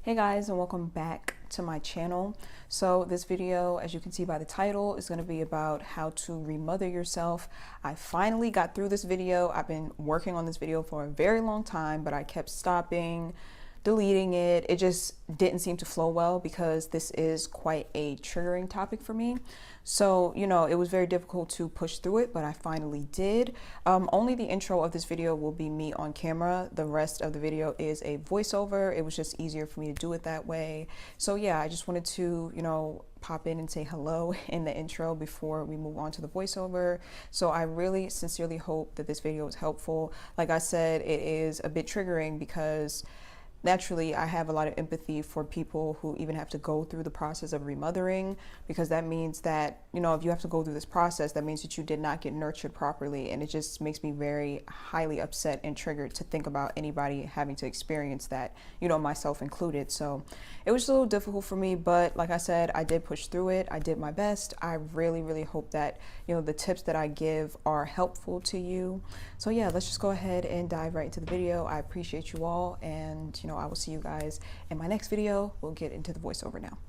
Hey guys, and welcome back to my channel. So this video, as you can see by the title, is going to be about how to remother yourself. I finally got through this video. I've been working on this video for a very long time, but I kept stopping, deleting it. It just didn't seem to flow well because this is quite a triggering topic for me. So, it was very difficult to push through it, but I finally did. Only the intro of this video will be me on camera. The rest of the video is a voiceover. It was just easier for me to do it that way. So yeah, I just wanted to, pop in and say hello in the intro before we move on to the voiceover. So I really sincerely hope that this video is helpful. Like I said, it is a bit triggering because naturally, I have a lot of empathy for people who even have to go through the process of remothering, because that means that, if you have to go through this process, that means that you did not get nurtured properly. And it just makes me very highly upset and triggered to think about anybody having to experience that, myself included. So it was a little difficult for me, but like I said, I did push through it. I did my best. I really, really hope that, the tips that I give are helpful to you. So yeah, let's just go ahead and dive right into the video. I appreciate you all, and I will see you guys in my next video. We'll get into the voiceover now.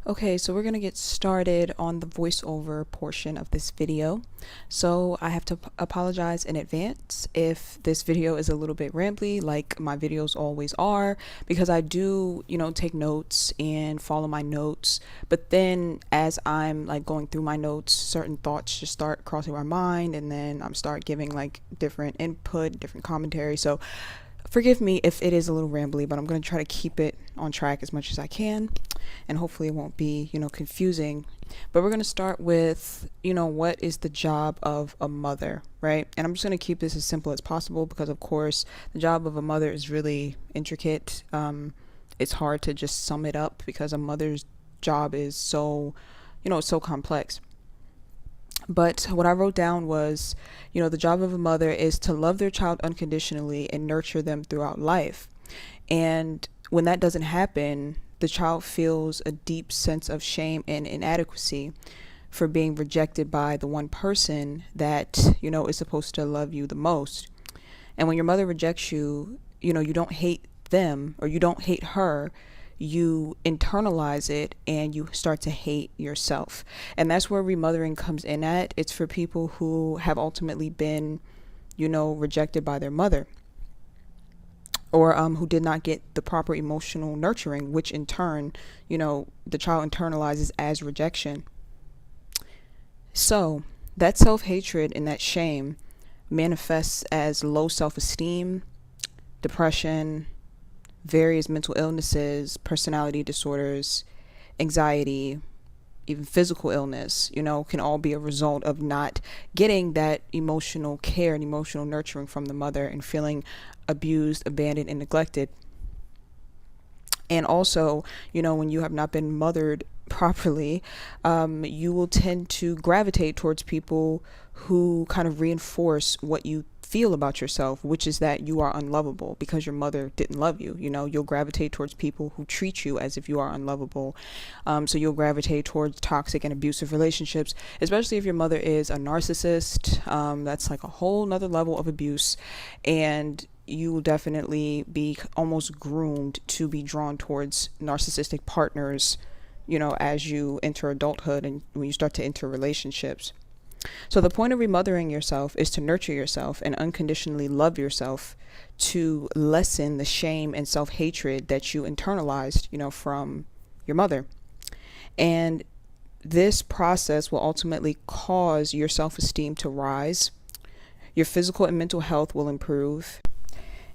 Okay, so we're going to get started on the voiceover portion of this video. So I have to apologize in advance if this video is a little bit rambly, like my videos always are, because I do, take notes and follow my notes. But then as I'm like going through my notes, certain thoughts just start crossing my mind, and then I'm start giving like different input, different commentary. So forgive me if it is a little rambly, but I'm going to try to keep it on track as much as I can, and hopefully it won't be, confusing. But we're going to start with, what is the job of a mother, right? And I'm just going to keep this as simple as possible because, of course, the job of a mother is really intricate. It's hard to just sum it up because a mother's job is so, so complex. But what I wrote down was, the job of a mother is to love their child unconditionally and nurture them throughout life. And when that doesn't happen, the child feels a deep sense of shame and inadequacy for being rejected by the one person that, is supposed to love you the most. And when your mother rejects you, you don't hate them or you don't hate her. You internalize it and you start to hate yourself. And that's where remothering comes in at. It's for people who have ultimately been, rejected by their mother, or who did not get the proper emotional nurturing, which in turn, the child internalizes as rejection. So that self-hatred and that shame manifests as low self-esteem, depression, various mental illnesses, personality disorders, anxiety, even physical illness, can all be a result of not getting that emotional care and emotional nurturing from the mother and feeling abused, abandoned, and neglected. And also, when you have not been mothered properly, you will tend to gravitate towards people who kind of reinforce what you feel about yourself, which is that you are unlovable because your mother didn't love you. You'll gravitate towards people who treat you as if you are unlovable. So you'll gravitate towards toxic and abusive relationships, especially if your mother is a narcissist. That's like a whole nother level of abuse, and you will definitely be almost groomed to be drawn towards narcissistic partners, as you enter adulthood and when you start to enter relationships. So the point of remothering yourself is to nurture yourself and unconditionally love yourself, to lessen the shame and self-hatred that you internalized, from your mother. And this process will ultimately cause your self-esteem to rise. Your physical and mental health will improve.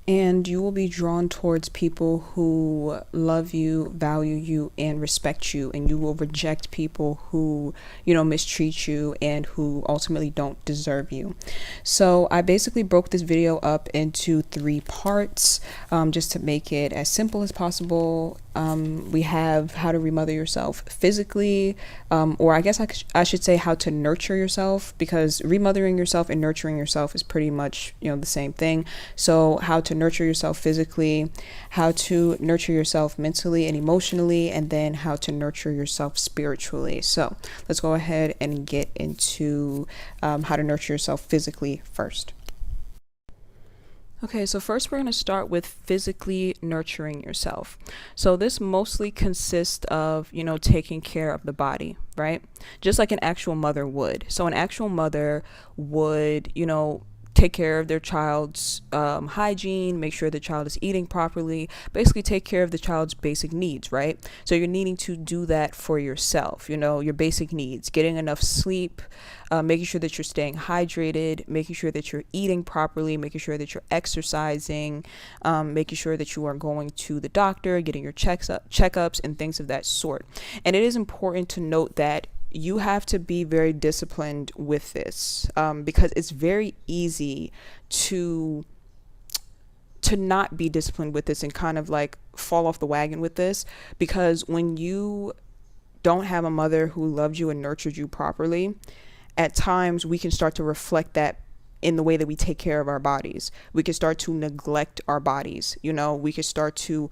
And you will be drawn towards people who love you, value you, and respect you. And you will reject people who, mistreat you and who ultimately don't deserve you. So I basically broke this video up into 3 parts, just to make it as simple as possible. We have how to remother yourself physically, or I guess I should say how to nurture yourself, because remothering yourself and nurturing yourself is pretty much, the same thing. So how to nurture yourself physically, how to nurture yourself mentally and emotionally, and then how to nurture yourself spiritually. So let's go ahead and get into how to nurture yourself physically first. Okay, so first we're going to start with physically nurturing yourself. So this mostly consists of, taking care of the body, right? Just like an actual mother would. So an actual mother would, take care of their child's hygiene, make sure the child is eating properly, basically take care of the child's basic needs, right? So you're needing to do that for yourself, your basic needs, getting enough sleep, making sure that you're staying hydrated, making sure that you're eating properly, making sure that you're exercising, making sure that you are going to the doctor, getting your checkups and things of that sort. And it is important to note that you have to be very disciplined with this, because it's very easy to not be disciplined with this and kind of like fall off the wagon with this, because when you don't have a mother who loved you and nurtured you properly, at times we can start to reflect that in the way that we take care of our bodies. We can start to neglect our bodies. We could start to,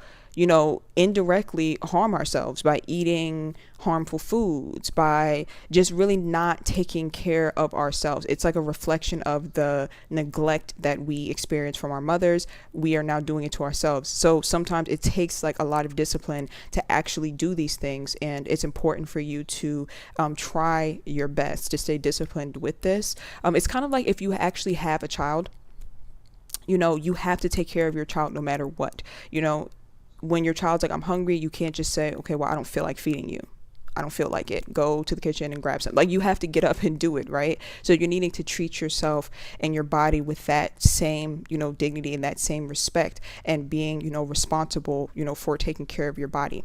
indirectly harm ourselves by eating harmful foods, by just really not taking care of ourselves. It's like a reflection of the neglect that we experience from our mothers. We are now doing it to ourselves. So sometimes it takes like a lot of discipline to actually do these things. And it's important for you to try your best to stay disciplined with this. It's kind of like if you actually have a child, you have to take care of your child no matter what. When your child's like, I'm hungry, you can't just say, okay, well, I don't feel like feeding you. I don't feel like it. Go to the kitchen and grab something. Like, you have to get up and do it, right? So you're needing to treat yourself and your body with that same, dignity and that same respect, and being, responsible, for taking care of your body.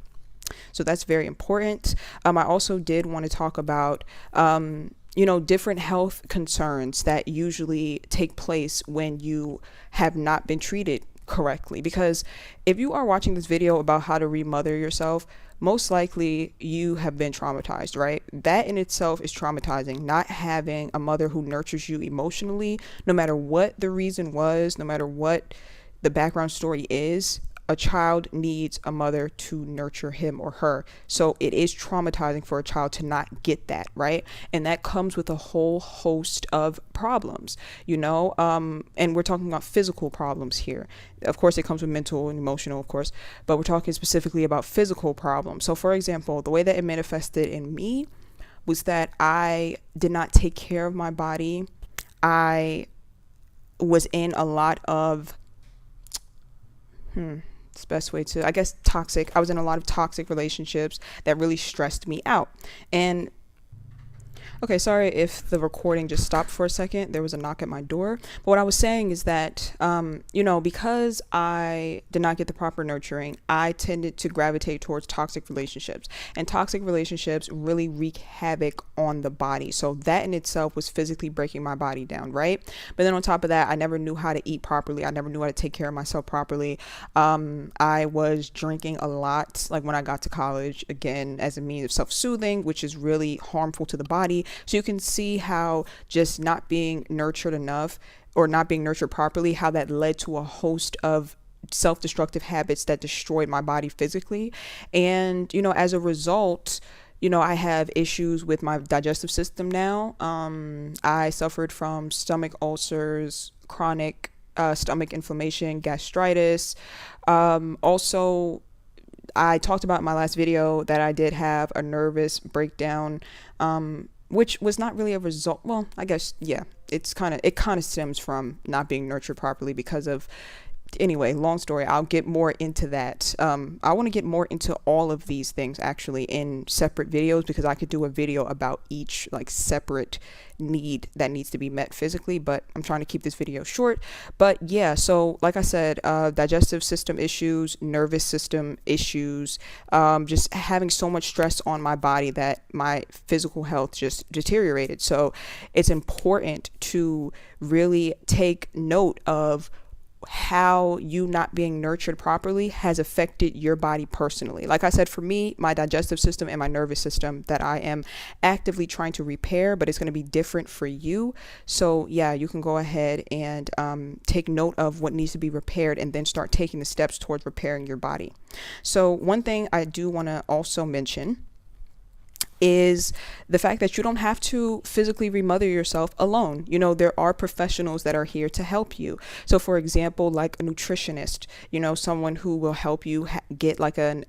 So that's very important. I also did want to talk about, different health concerns that usually take place when you have not been treated correctly. Because if you are watching this video about how to remother yourself, most likely you have been traumatized, right? That in itself is traumatizing. Not having a mother who nurtures you emotionally, no matter what the reason was, no matter what the background story is, a child needs a mother to nurture him or her. So it is traumatizing for a child to not get that, right? And that comes with a whole host of problems, and we're talking about physical problems here. Of course, it comes with mental and emotional, of course, but we're talking specifically about physical problems. So for example, the way that it manifested in me was that I did not take care of my body. I was in a lot of, it's the best way to, I guess, toxic. I was in a lot of toxic relationships that really stressed me out. And okay, sorry if the recording just stopped for a second. There was a knock at my door. But what I was saying is that, because I did not get the proper nurturing, I tended to gravitate towards toxic relationships. And toxic relationships really wreak havoc on the body. So that in itself was physically breaking my body down, right? But then on top of that, I never knew how to eat properly. I never knew how to take care of myself properly. I was drinking a lot, like when I got to college, again, as a means of self-soothing, which is really harmful to the body. So you can see how just not being nurtured enough or not being nurtured properly, how that led to a host of self-destructive habits that destroyed my body physically. And, as a result, I have issues with my digestive system now. I suffered from stomach ulcers, chronic stomach inflammation, gastritis. Also, I talked about in my last video that I did have a nervous breakdown, which was not really a result. Well, I guess, yeah, it kind of stems from not being nurtured properly because of, anyway, long story. I'll get more into that. I want to get more into all of these things actually in separate videos, because I could do a video about each like separate need that needs to be met physically, but I'm trying to keep this video short. But yeah, so like I said, digestive system issues, nervous system issues, just having so much stress on my body that my physical health just deteriorated. So it's important to really take note of how you not being nurtured properly has affected your body personally. Like I said, for me, my digestive system and my nervous system that I am actively trying to repair, but it's going to be different for you. So yeah, you can go ahead and take note of what needs to be repaired and then start taking the steps towards repairing your body. So one thing I do want to also mention is the fact that you don't have to physically remother yourself alone. You know, there are professionals that are here to help you. So for example, like a nutritionist, you know, someone who will help you get like a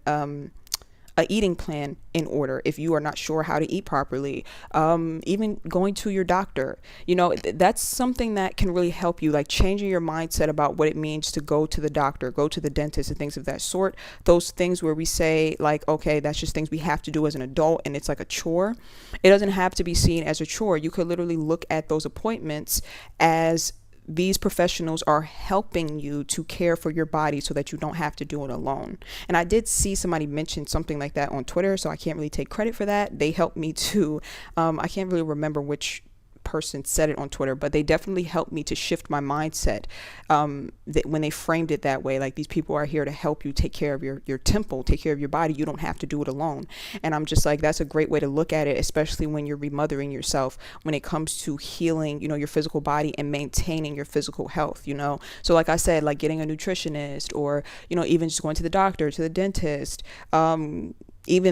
eating plan in order if you are not sure how to eat properly. Even going to your doctor, you know, that's something that can really help you, like changing your mindset about what it means to go to the doctor, go to the dentist, and things of that sort. Those things where we say like, okay, that's just things we have to do as an adult and it's like a chore. It doesn't have to be seen as a chore. You could literally look at those appointments as these professionals are helping you to care for your body so that you don't have to do it alone. And I did see somebody mention something like that on Twitter, so I can't really take credit for that. They helped me to, I can't really remember which person said it on Twitter, but they definitely helped me to shift my mindset, that when they framed it that way, like these people are here to help you take care of your temple, take care of your body. You don't have to do it alone. And I'm just like, that's a great way to look at it, especially when you're remothering yourself, when it comes to healing, you know, your physical body and maintaining your physical health, you know. So like I said, like getting a nutritionist, or, you know, even just going to the doctor, to the dentist, even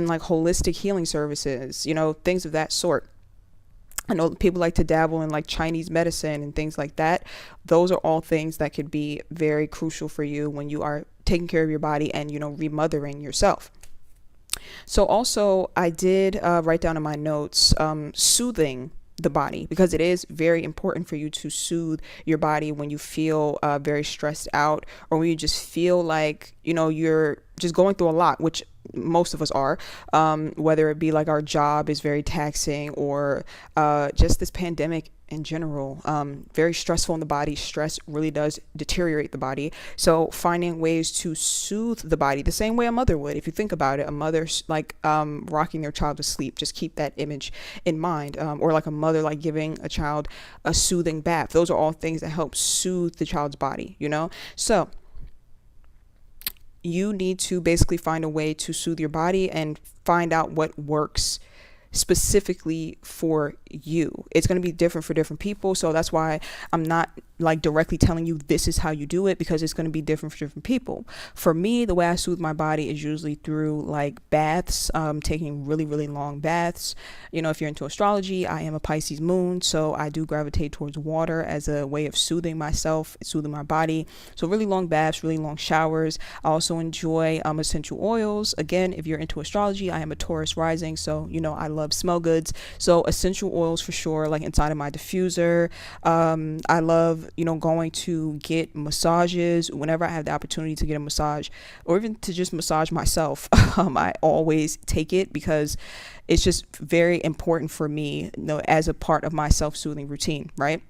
like holistic healing services, you know, things of that sort. I know people like to dabble in like Chinese medicine and things like that. Those are all things that could be very crucial for you when you are taking care of your body and, you know, remothering yourself. So also I did write down in my notes, soothing the body, because it is very important for you to soothe your body when you feel very stressed out, or when you just feel like, you know, you're just going through a lot, which most of us are, whether it be like our job is very taxing, or just this pandemic in general, very stressful in the body. Stress really does deteriorate the body. So finding ways to soothe the body the same way a mother would. If you think about it, a mother's like rocking their child to sleep. Just keep that image in mind. Or like a mother like giving a child a soothing bath. Those are all things that help soothe the child's body, you know? So you need to basically find a way to soothe your body and find out what works specifically for you. It's going to be different for different people. So that's why I'm not like directly telling you this is how you do it, because it's going to be different for different people. For me, the way I soothe my body is usually through like baths, taking really, really long baths. You know, if you're into astrology, I am a Pisces moon, so I do gravitate towards water as a way of soothing myself, soothing my body. So really long baths, really long showers. I also enjoy essential oils. Again, if you're into astrology, I am a Taurus rising, so you know I love smell goods. So essential oils for sure, like inside of my diffuser. I love, you know, going to get massages whenever I have the opportunity to get a massage, or even to just massage myself. I always take it because it's just very important for me, you know, as a part of my self-soothing routine, right?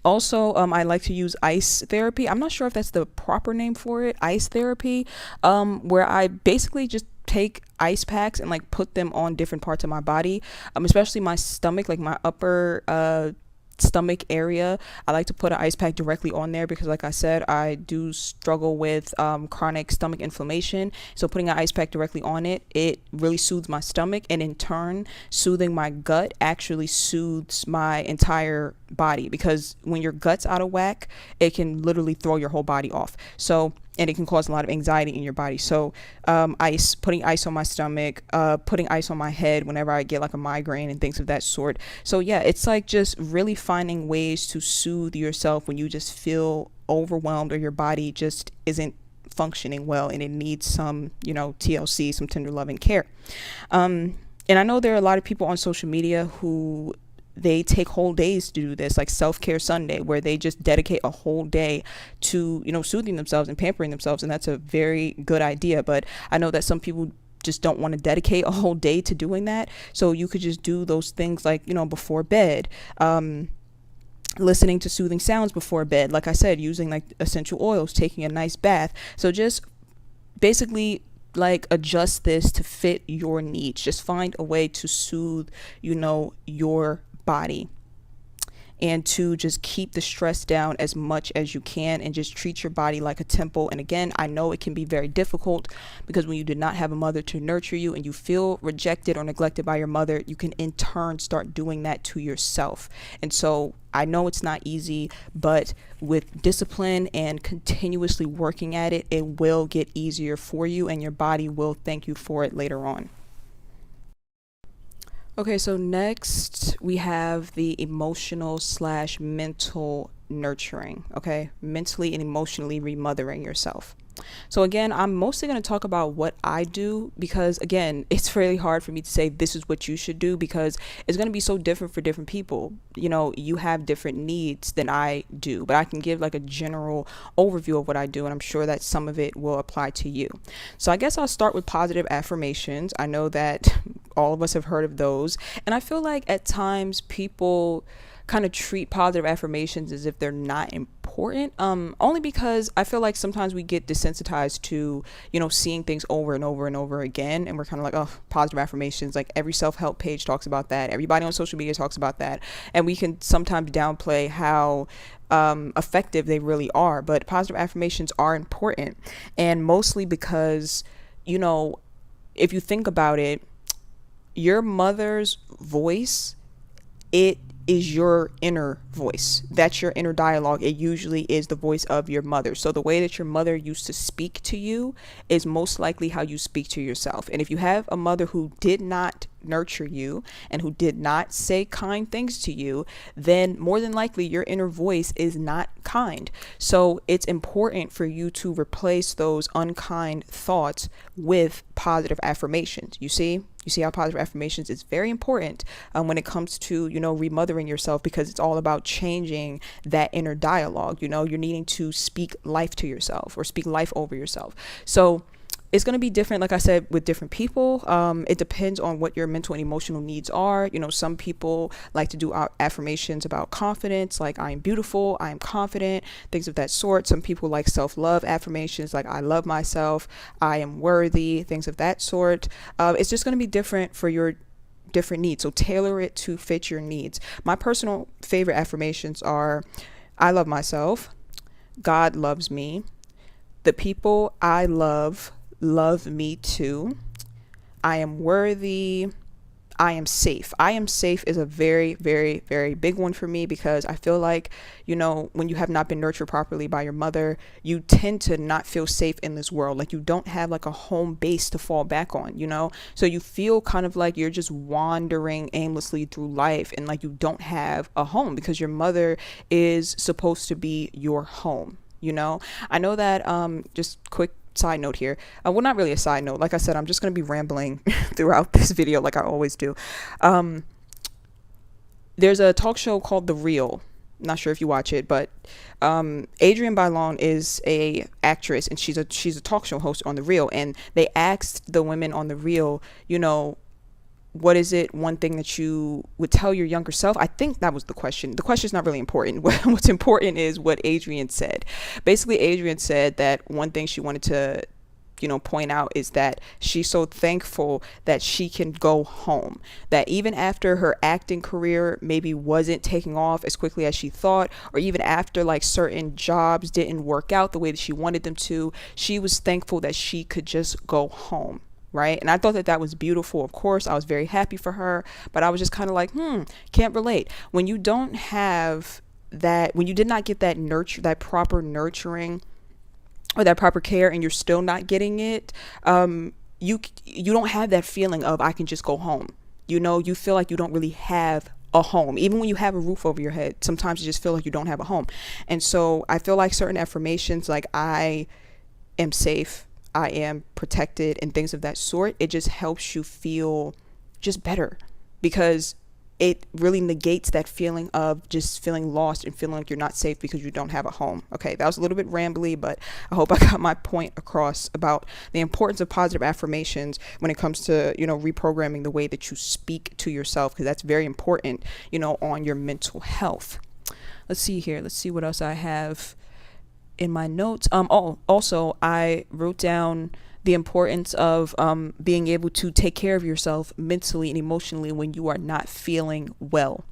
Also, I like to use ice therapy. I'm not sure if that's the proper name for it, ice therapy, where I basically just take ice packs and like put them on different parts of my body, especially my stomach, like my upper stomach area. I like to put an ice pack directly on there because, like I said, I do struggle with chronic stomach inflammation. So putting an ice pack directly on it, it really soothes my stomach, and in turn, soothing my gut actually soothes my entire body, because when your gut's out of whack, it can literally throw your whole body off. So, and it can cause a lot of anxiety in your body. So putting ice on my stomach, putting ice on my head whenever I get like a migraine and things of that sort. So yeah, it's like just really finding ways to soothe yourself when you just feel overwhelmed, or your body just isn't functioning well and it needs some, you know, TLC, some tender loving care. And I know there are a lot of people on social media who they take whole days to do this, like Self-Care Sunday, where they just dedicate a whole day to, you know, soothing themselves and pampering themselves. And that's a very good idea. But I know that some people just don't want to dedicate a whole day to doing that. So you could just do those things like, you know, before bed, listening to soothing sounds before bed. Like I said, using like essential oils, taking a nice bath. So just basically like adjust this to fit your needs. Just find a way to soothe, you know, your body, and to just keep the stress down as much as you can, and just treat your body like a temple. And again, I know it can be very difficult, because when you did not have a mother to nurture you and you feel rejected or neglected by your mother, you can in turn start doing that to yourself. And so I know it's not easy, but with discipline and continuously working at it, it will get easier for you, and your body will thank you for it later on. Okay, so next we have the emotional slash mental nurturing. Okay, mentally and emotionally remothering yourself. So again, I'm mostly going to talk about what I do because again, it's really hard for me to say this is what you should do because it's going to be so different for different people. You know, you have different needs than I do, but I can give like a general overview of what I do, and I'm sure that some of it will apply to you. So I guess I'll start with positive affirmations. I know that all of us have heard of those, and I feel like at times people kind of treat positive affirmations as if they're not important, only because I feel like sometimes we get desensitized to, you know, seeing things over and over and over again, and we're kind of like, oh, positive affirmations, like every self-help page talks about that, everybody on social media talks about that, and we can sometimes downplay how effective they really are. But positive affirmations are important, and mostly because, you know, if you think about it, your mother's voice, it is your inner voice. That's your inner dialogue. It usually is the voice of your mother. So the way that your mother used to speak to you is most likely how you speak to yourself. And if you have a mother who did not nurture you and who did not say kind things to you, then more than likely your inner voice is not kind. So it's important for you to replace those unkind thoughts with positive affirmations. You see how positive affirmations is very important when it comes to, you know, remothering yourself, because it's all about changing that inner dialogue. You know, you're needing to speak life to yourself or speak life over yourself. So it's going to be different, like I said, with different people. It depends on what your mental and emotional needs are. You know, some people like to do affirmations about confidence, like I am beautiful, I am confident, things of that sort. Some people like self-love affirmations, like I love myself, I am worthy, things of that sort. It's just going to be different for your different needs. So tailor it to fit your needs. My personal favorite affirmations are I love myself, God loves me, the people I love me too, I am worthy, I am safe. I am safe is a very, very, very big one for me, because I feel like, you know, when you have not been nurtured properly by your mother, you tend to not feel safe in this world. Like you don't have like a home base to fall back on, you know? So you feel kind of like you're just wandering aimlessly through life, and like you don't have a home because your mother is supposed to be your home. You know, I know that, just quick side note here. Well, not really a side note. Like I said, I'm just going to be rambling throughout this video like I always do. There's a talk show called The Real. Not sure if you watch it, but Adrienne Bailon is a actress, and she's a talk show host on The Real. And they asked the women on The Real, you know, what is it one thing that you would tell your younger self? I think that was the question. The question is not really important. What's important is what Adrienne said. Basically, Adrienne said that one thing she wanted to, you know, point out is that she's so thankful that she can go home, that even after her acting career maybe wasn't taking off as quickly as she thought, or even after like certain jobs didn't work out the way that she wanted them to, she was thankful that she could just go home. Right. And I thought that was beautiful. Of course, I was very happy for her, but I was just kind of like, can't relate. When you don't have that, when you did not get that nurture, that proper nurturing or that proper care, and you're still not getting it, you don't have that feeling of I can just go home. You know, you feel like you don't really have a home. Even when you have a roof over your head, sometimes you just feel like you don't have a home. And so I feel like certain affirmations, like I am safe, I am protected, and things of that sort, it just helps you feel just better, because it really negates that feeling of just feeling lost and feeling like you're not safe because you don't have a home. Okay, that was a little bit rambly, but I hope I got my point across about the importance of positive affirmations when it comes to, you know, reprogramming the way that you speak to yourself, because that's very important, you know, on your mental health. Let's see here. Let's see what else I have in my notes. Also, I wrote down the importance of being able to take care of yourself mentally and emotionally when you are not feeling well.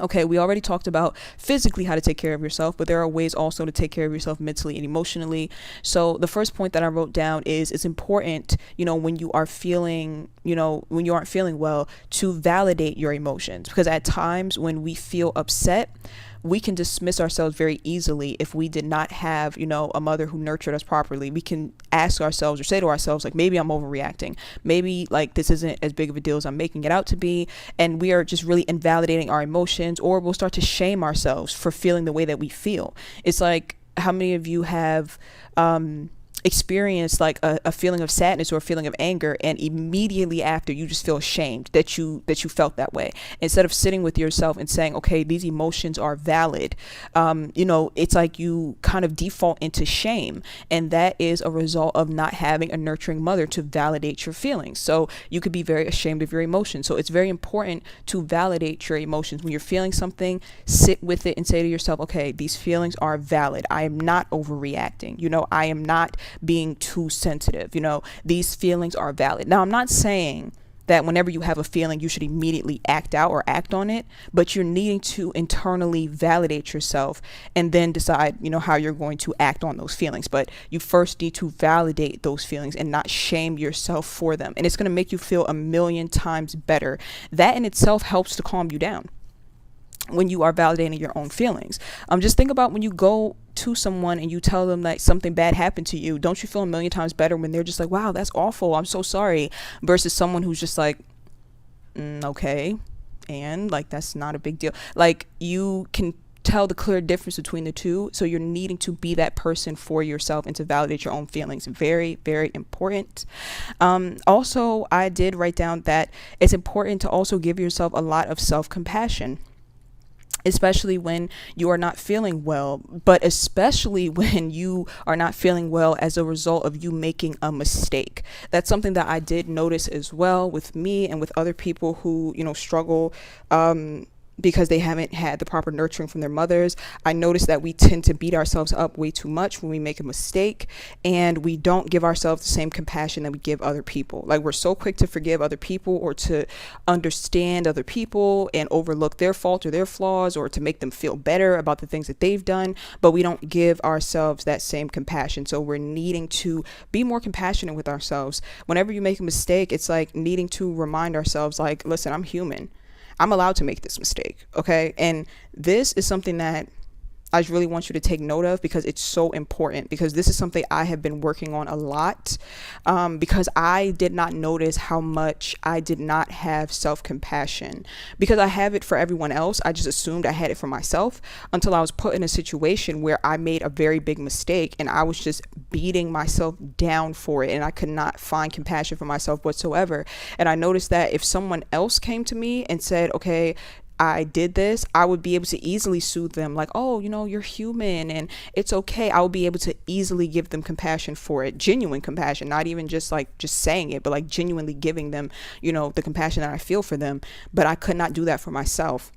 Okay, we already talked about physically how to take care of yourself, but there are ways also to take care of yourself mentally and emotionally. So the first point that I wrote down is it's important, you know, when you are feeling, you know, when you aren't feeling well, to validate your emotions, because at times when we feel upset, we can dismiss ourselves very easily if we did not have, a mother who nurtured us properly. We can ask ourselves or say to ourselves, like, maybe I'm overreacting. Maybe like this isn't as big of a deal as I'm making it out to be. And we are just really invalidating our emotions, or we'll start to shame ourselves for feeling the way that we feel. It's like, how many of you have, experience like a feeling of sadness or a feeling of anger, and immediately after you just feel ashamed that you felt that way, instead of sitting with yourself and saying, okay, these emotions are valid. It's like you kind of default into shame, and that is a result of not having a nurturing mother to validate your feelings. So you could be very ashamed of your emotions. So it's very important to validate your emotions. When you're feeling something, sit with it and say to yourself, okay, these feelings are valid. I am not overreacting. I am not being too sensitive. These feelings are valid. Now, I'm not saying that whenever you have a feeling, you should immediately act out or act on it, but you're needing to internally validate yourself and then decide, how you're going to act on those feelings. But you first need to validate those feelings and not shame yourself for them. And it's going to make you feel a million times better. That in itself helps to calm you down when you are validating your own feelings. Just think about when you go to someone and you tell them that something bad happened to you. Don't you feel a million times better when they're just like, wow, that's awful, I'm so sorry, versus someone who's just like, okay, and like, that's not a big deal. Like, you can tell the clear difference between the two. So you're needing to be that person for yourself and to validate your own feelings. Very, very important. Also, I did write down that it's important to also give yourself a lot of self-compassion, especially when you are not feeling well, but especially when you are not feeling well as a result of you making a mistake. That's something that I did notice as well with me and with other people who, struggle, because they haven't had the proper nurturing from their mothers. I noticed that we tend to beat ourselves up way too much when we make a mistake, and we don't give ourselves the same compassion that we give other people. Like, we're so quick to forgive other people or to understand other people and overlook their faults or their flaws, or to make them feel better about the things that they've done, but we don't give ourselves that same compassion. So we're needing to be more compassionate with ourselves. Whenever you make a mistake, it's like needing to remind ourselves, like, listen, I'm human. I'm allowed to make this mistake, okay? And this is something that I really want you to take note of, because it's so important, because this is something I have been working on a lot, because I did not notice how much I did not have self-compassion. Because I have it for everyone else, I just assumed I had it for myself, until I was put in a situation where I made a very big mistake and I was just beating myself down for it, and I could not find compassion for myself whatsoever. And I noticed that if someone else came to me and said, okay, I did this, I would be able to easily soothe them, like, oh, you're human and it's okay. I would be able to easily give them compassion for it, genuine compassion, not even just saying it, but like genuinely giving them, the compassion that I feel for them. But I could not do that for myself.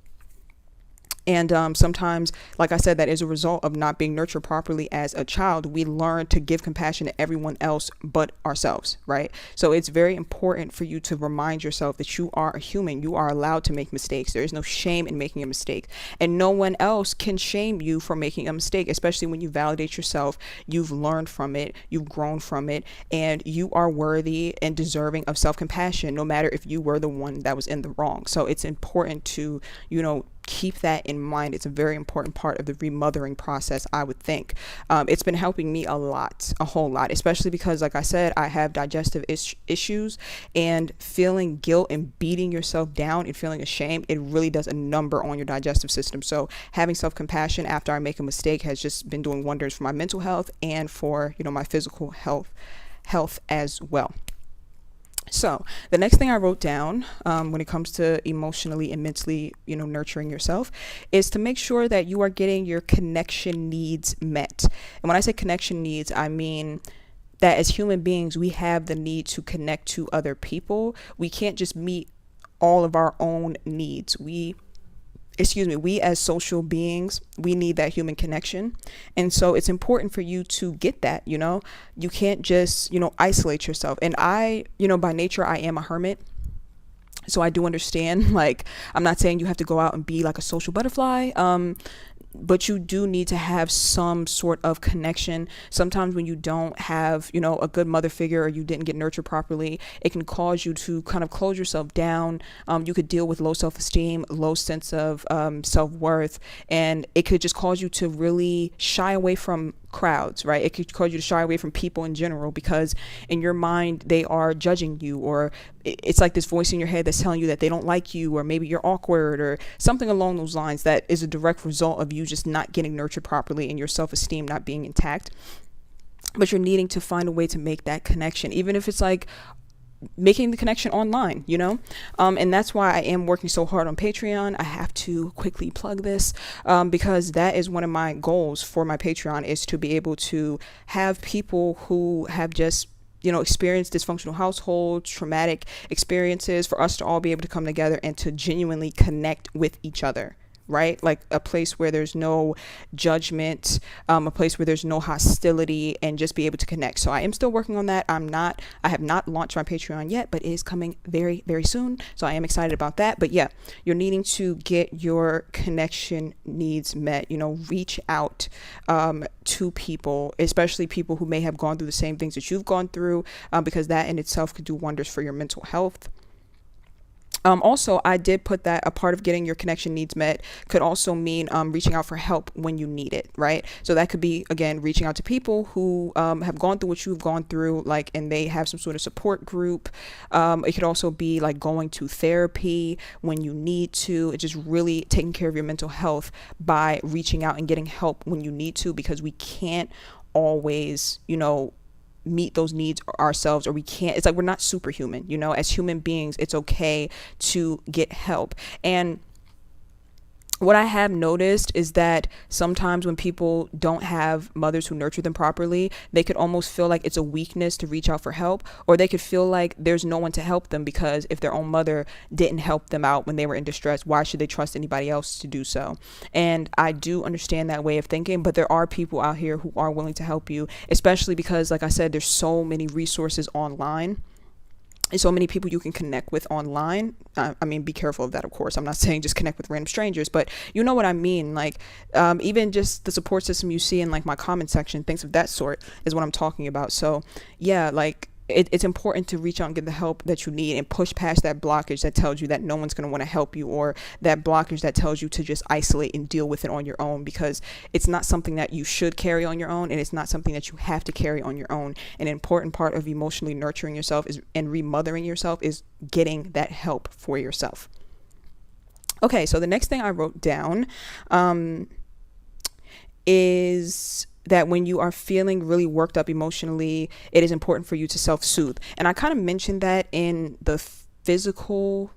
And sometimes, like I said, that is a result of not being nurtured properly as a child. We learn to give compassion to everyone else but ourselves, right? So it's very important for you to remind yourself that you are a human. You are allowed to make mistakes. There is no shame in making a mistake. And no one else can shame you for making a mistake, especially when you validate yourself. You've learned from it. You've grown from it. And you are worthy and deserving of self-compassion, no matter if you were the one that was in the wrong. So it's important to, keep that in mind. It's a very important part of the remothering process, I would think. It's been helping me a whole lot, especially because, like I said, I have digestive issues, and feeling guilt and beating yourself down and feeling ashamed, it really does a number on your digestive system. So having self-compassion after I make a mistake has just been doing wonders for my mental health and for, my physical health as well. So the next thing I wrote down when it comes to emotionally and mentally, nurturing yourself, is to make sure that you are getting your connection needs met. And when I say connection needs, I mean that as human beings, we have the need to connect to other people. We can't just meet all of our own needs. We as social beings, we need that human connection. And so it's important for you to get that, you can't just, isolate yourself. And I, by nature, I am a hermit. So I do understand, like, I'm not saying you have to go out and be like a social butterfly. But you do need to have some sort of connection. Sometimes when you don't have, a good mother figure, or you didn't get nurtured properly, it can cause you to kind of close yourself down. You could deal with low self-esteem, low sense of self-worth, and it could just cause you to really shy away from crowds, right? It could cause you to shy away from people in general, because in your mind they are judging you, or it's like this voice in your head that's telling you that they don't like you, or maybe you're awkward, or something along those lines, that is a direct result of you just not getting nurtured properly and your self-esteem not being intact. But you're needing to find a way to make that connection, even if it's like making the connection online, and that's why I am working so hard on Patreon. I have to quickly plug this, because that is one of my goals for my Patreon, is to be able to have people who have just experienced dysfunctional households, traumatic experiences, for us to all be able to come together and to genuinely connect with each other. Right? Like a place where there's no judgment, a place where there's no hostility, and just be able to connect. So I am still working on that. I have not launched my Patreon yet, but it is coming very, very soon. So I am excited about that. But yeah, you're needing to get your connection needs met, reach out to people, especially people who may have gone through the same things that you've gone through, because that in itself could do wonders for your mental health. Also, I did put that a part of getting your connection needs met could also mean reaching out for help when you need it, right? So that could be, again, reaching out to people who have gone through what you've gone through, like, and they have some sort of support group. It could also be like going to therapy when you need to. It's just really taking care of your mental health by reaching out and getting help when you need to, because we can't always, meet those needs ourselves, or it's like we're not superhuman. As human beings, it's okay to get help. And what I have noticed is that sometimes when people don't have mothers who nurture them properly, they could almost feel like it's a weakness to reach out for help, or they could feel like there's no one to help them, because if their own mother didn't help them out when they were in distress, why should they trust anybody else to do so? And I do understand that way of thinking, but there are people out here who are willing to help you, especially because, like I said, there's so many resources online. And so many people you can connect with online. I mean, be careful of that, of course. I'm not saying just connect with random strangers, but you know what I mean? Like, even just the support system you see in like my comment section, things of that sort is what I'm talking about. So yeah, like, it's important to reach out and get the help that you need, and push past that blockage that tells you that no one's going to want to help you, or that blockage that tells you to just isolate and deal with it on your own, because it's not something that you should carry on your own, and it's not something that you have to carry on your own. An important part of emotionally nurturing yourself and remothering yourself is getting that help for yourself. Okay, so the next thing I wrote down is that when you are feeling really worked up emotionally, it is important for you to self-soothe. And I kind of mentioned that in the physical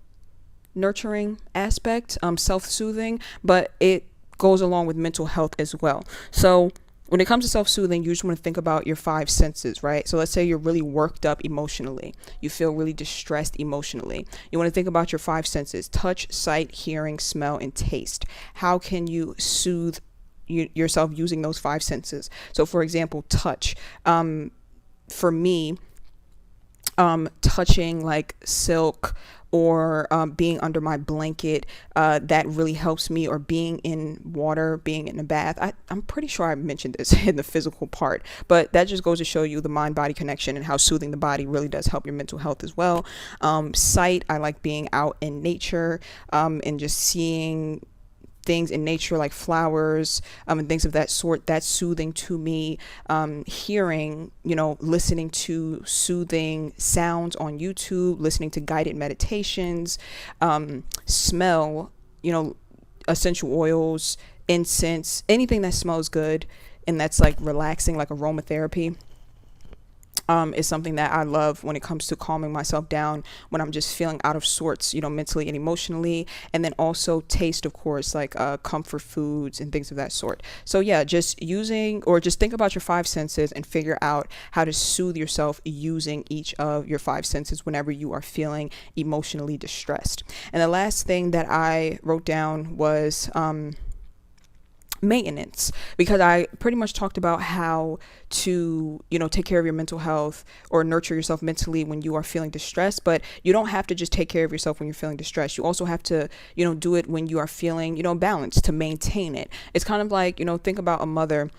nurturing aspect, self-soothing, but it goes along with mental health as well. So when it comes to self-soothing, you just want to think about your 5 senses, right? So let's say you're really worked up emotionally. You feel really distressed emotionally. You want to think about your 5 senses: touch, sight, hearing, smell, and taste. How can you soothe yourself using those 5 senses? So for example, touch. For me, touching like silk, or being under my blanket, that really helps me, or being in water, being in a bath. I'm pretty sure I mentioned this in the physical part, but that just goes to show you the mind-body connection and how soothing the body really does help your mental health as well. Sight, I like being out in nature, and just seeing things in nature like flowers, and things of that sort. That's soothing to me. Hearing, listening to soothing sounds on YouTube, listening to guided meditations. Smell, essential oils, incense, anything that smells good and that's like relaxing, like aromatherapy. Is something that I love when it comes to calming myself down when I'm just feeling out of sorts, mentally and emotionally. And then also taste, of course, like comfort foods and things of that sort. So yeah, just think about your 5 senses and figure out how to soothe yourself using each of your 5 senses whenever you are feeling emotionally distressed. And the last thing that I wrote down was maintenance, because I pretty much talked about how to, take care of your mental health or nurture yourself mentally when you are feeling distressed. But you don't have to just take care of yourself when you're feeling distressed. You also have to, do it when you are feeling, balanced, to maintain it. It's kind of like, think about a mother.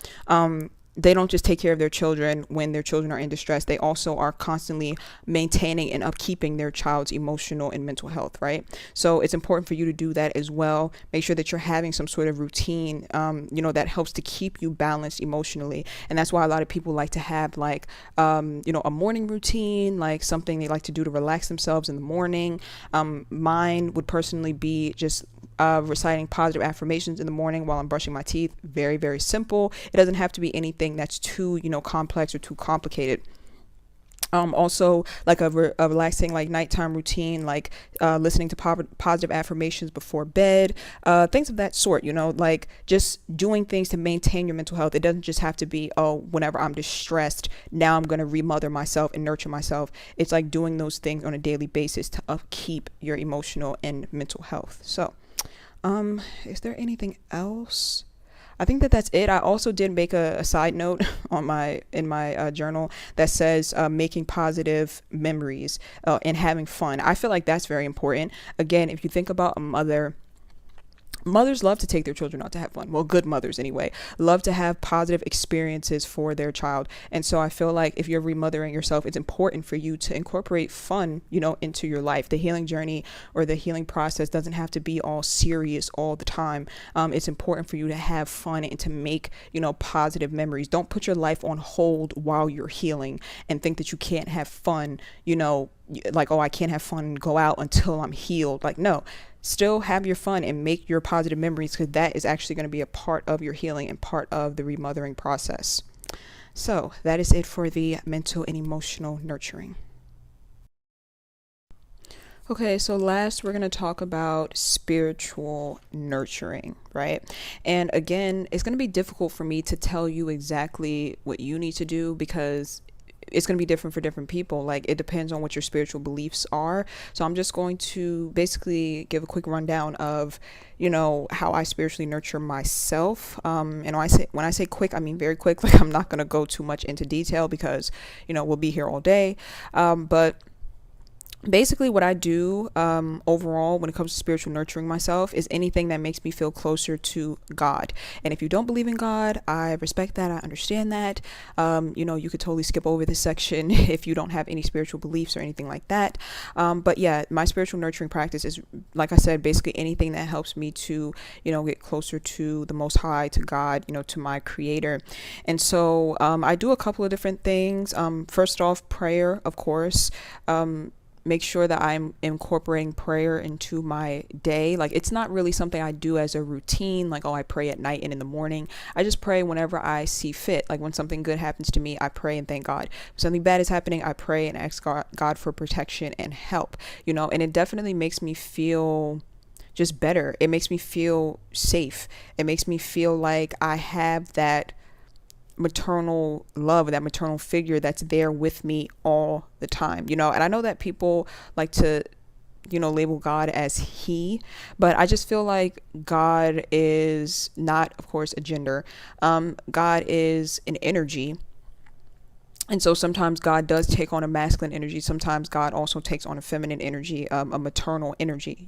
They don't just take care of their children when their children are in distress. They also are constantly maintaining and upkeeping their child's emotional and mental health, right? So it's important for you to do that as well. Make sure that you're having some sort of routine, that helps to keep you balanced emotionally. And that's why a lot of people like to have like, a morning routine, like something they like to do to relax themselves in the morning. Mine would personally be just reciting positive affirmations in the morning while I'm brushing my teeth. Very, very simple. It doesn't have to be anything that's too, complex or too complicated. Also like a relaxing like nighttime routine, like listening to positive affirmations before bed, things of that sort, like just doing things to maintain your mental health. It doesn't just have to be, oh, whenever I'm distressed, now I'm going to remother myself and nurture myself. It's like doing those things on a daily basis to upkeep your emotional and mental health. So is there anything else? I think that that's it. I also did make a side note on in my journal that says making positive memories and having fun. I feel like that's very important. Again, if you think about a mother, mothers love to take their children out to have fun. Well, good mothers anyway, love to have positive experiences for their child. And so I feel like if you're remothering yourself, it's important for you to incorporate fun, into your life. The healing journey or the healing process doesn't have to be all serious all the time. It's important for you to have fun and to make, positive memories. Don't put your life on hold while you're healing and think that you can't have fun, like, oh, I can't have fun and go out until I'm healed. Like, no, still have your fun and make your positive memories, because that is actually going to be a part of your healing and part of the remothering process. So that is it for the mental and emotional nurturing. Okay, so last we're going to talk about spiritual nurturing, right? And again, it's going to be difficult for me to tell you exactly what you need to do, because it's going to be different for different people. Like, it depends on what your spiritual beliefs are. So I'm just going to basically give a quick rundown of, how I spiritually nurture myself. And when I say quick, I mean very quick. Like, I'm not going to go too much into detail because, we'll be here all day. But basically what I do overall when it comes to spiritual nurturing myself is anything that makes me feel closer to God. And if you don't believe in God, I respect that. I understand that. You could totally skip over this section if you don't have any spiritual beliefs or anything like that. But yeah, my spiritual nurturing practice is, like I said, basically anything that helps me to, get closer to the Most High, to God, to my Creator. And so I do a couple of different things. First off, prayer, of course. Make sure that I'm incorporating prayer into my day. Like, it's not really something I do as a routine, like, oh, I pray at night and in the morning. I just pray whenever I see fit. Like, when something good happens to me, I pray and thank God. If something bad is happening, I pray and ask God for protection and help, and it definitely makes me feel just better. It makes me feel safe. It makes me feel like I have that maternal love, that maternal figure that's there with me all the time, and I know that people like to, label God as he, but I just feel like God is not, of course, a gender. God is an energy. And so sometimes God does take on a masculine energy. Sometimes God also takes on a feminine energy, a maternal energy,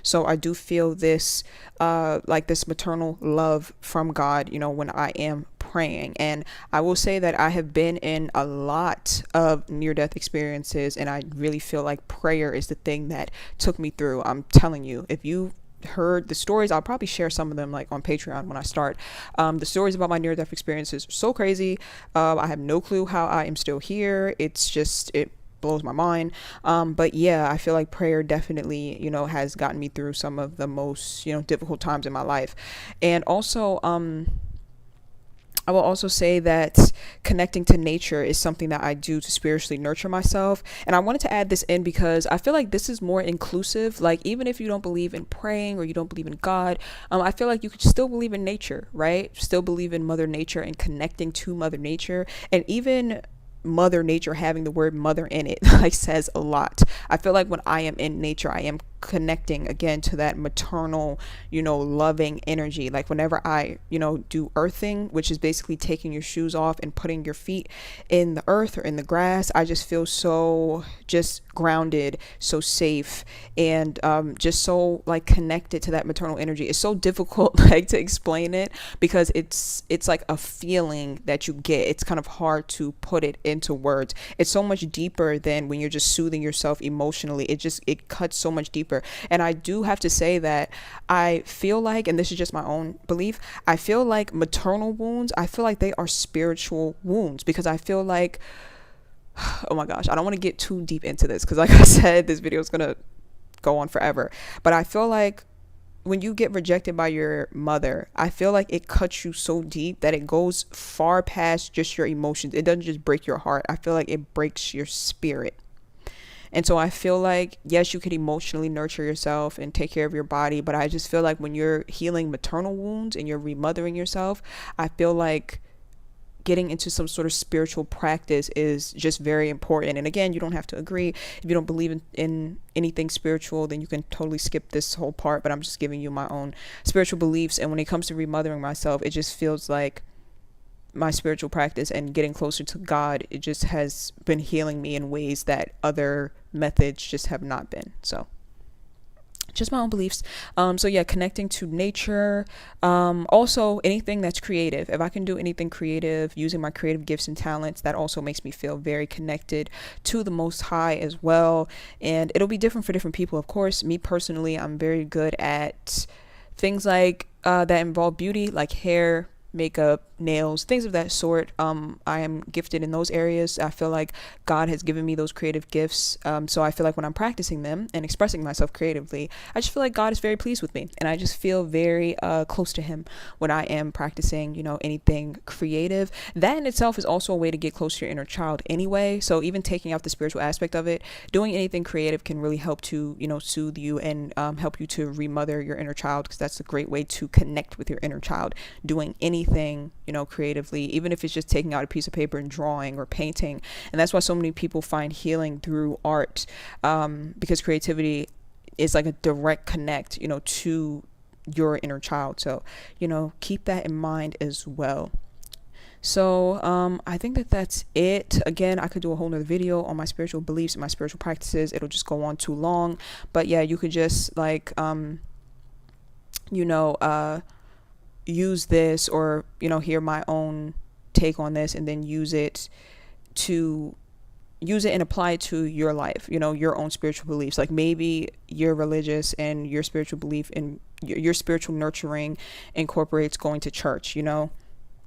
So I do feel this, like this maternal love from God, when I am praying. And I will say that I have been in a lot of near-death experiences, and I really feel like prayer is the thing that took me through. I'm telling you, if you heard the stories, I'll probably share some of them like on Patreon when I start. The stories about my near-death experiences are so crazy. I have no clue how I am still here. It's just, it blows my mind. But yeah, I feel like prayer definitely, has gotten me through some of the most, difficult times in my life. And also, I will also say that connecting to nature is something that I do to spiritually nurture myself. And I wanted to add this in because I feel like this is more inclusive. Like, even if you don't believe in praying or you don't believe in God, I feel like you could still believe in nature, right? Still believe in Mother Nature and connecting to Mother Nature. And even Mother Nature having the word mother in it, like, says a lot. I feel like when I am in nature, I am connecting again to that maternal, loving energy. Like whenever I, do earthing, which is basically taking your shoes off and putting your feet in the earth or in the grass, I just feel so just grounded, so safe, and just so like connected to that maternal energy. It's so difficult like to explain it because it's like a feeling that you get. It's kind of hard to put it into words. It's so much deeper than when you're just soothing yourself emotionally. It cuts so much deeper. And I do have to say that I feel like, and this is just my own belief, I feel like maternal wounds, I feel like they are spiritual wounds, because I feel like, oh my gosh, I don't want to get too deep into this because like I said, this video is gonna go on forever. But I feel like when you get rejected by your mother, I feel like it cuts you so deep that it goes far past just your emotions. It doesn't just break your heart. I feel like it breaks your spirit. And so I feel like, yes, you could emotionally nurture yourself and take care of your body, but I just feel like when you're healing maternal wounds and you're remothering yourself, I feel like getting into some sort of spiritual practice is just very important. And again, you don't have to agree. If you don't believe in anything spiritual, then you can totally skip this whole part, but I'm just giving you my own spiritual beliefs. And when it comes to remothering myself, it just feels like my spiritual practice and getting closer to God, it just has been healing me in ways that other methods just have not been. So just my own beliefs. So yeah, connecting to nature. Also anything that's creative. If I can do anything creative, using my creative gifts and talents, that also makes me feel very connected to the Most High as well. And it'll be different for different people. Of course, me personally, I'm very good at things like that involve beauty, like hair, makeup, nails, things of that sort. I am gifted in those areas. I feel like God has given me those creative gifts. So I feel like when I'm practicing them and expressing myself creatively, I just feel like God is very pleased with me, and I just feel very close to him when I am practicing, anything creative. That in itself is also a way to get close to your inner child anyway. So even taking out the spiritual aspect of it, doing anything creative can really help to, soothe you and help you to remother your inner child, because that's a great way to connect with your inner child. Doing anything, creatively, even if it's just taking out a piece of paper and drawing or painting. And that's why so many people find healing through art, because creativity is like a direct connect, to your inner child. So, keep that in mind as well. So I think that's it. Again, I could do a whole nother video on my spiritual beliefs and my spiritual practices. It'll just go on too long. But yeah, you could just like, use this, or hear my own take on this, and then use it and apply it to your life, your own spiritual beliefs. Like maybe you're religious and your spiritual belief and your spiritual nurturing incorporates going to church,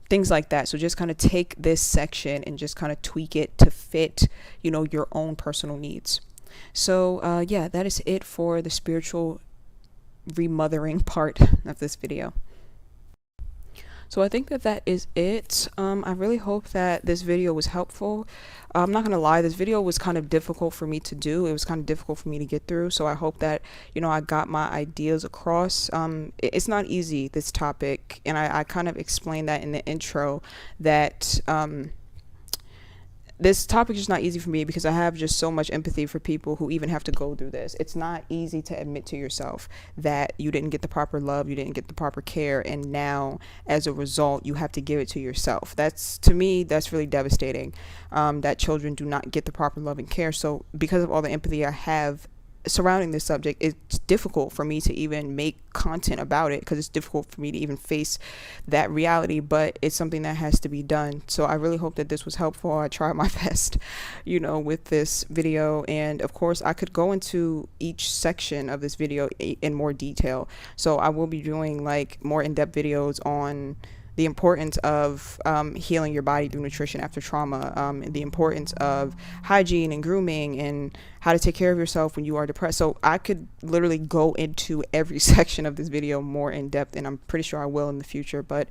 things like that. So just kind of take this section and just kind of tweak it to fit, your own personal needs. So yeah, that is it for the spiritual remothering part of this video. So I think that is it. I really hope that this video was helpful. I'm not gonna lie, this video was kind of difficult for me to do. It was kind of difficult for me to get through. So I hope that, I got my ideas across. It's not easy, this topic. And I kind of explained that in the intro, that this topic is not easy for me because I have just so much empathy for people who even have to go through this. It's not easy to admit to yourself that you didn't get the proper love, you didn't get the proper care, and now as a result you have to give it to yourself. To me, that's really devastating, that children do not get the proper love and care. So because of all the empathy I have surrounding this subject, it's difficult for me to even make content about it, because it's difficult for me to even face that reality, but it's something that has to be done. So I really hope that this was helpful. I tried my best, with this video, and of course I could go into each section of this video in more detail. So I will be doing like more in-depth videos on the importance of healing your body through nutrition after trauma, the importance of hygiene and grooming, and how to take care of yourself when you are depressed. So I could literally go into every section of this video more in depth, and I'm pretty sure I will in the future. But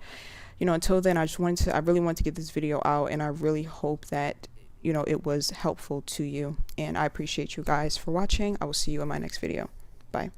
until then, I really wanted to get this video out, and I really hope that it was helpful to you. And I appreciate you guys for watching. I will see you in my next video. Bye.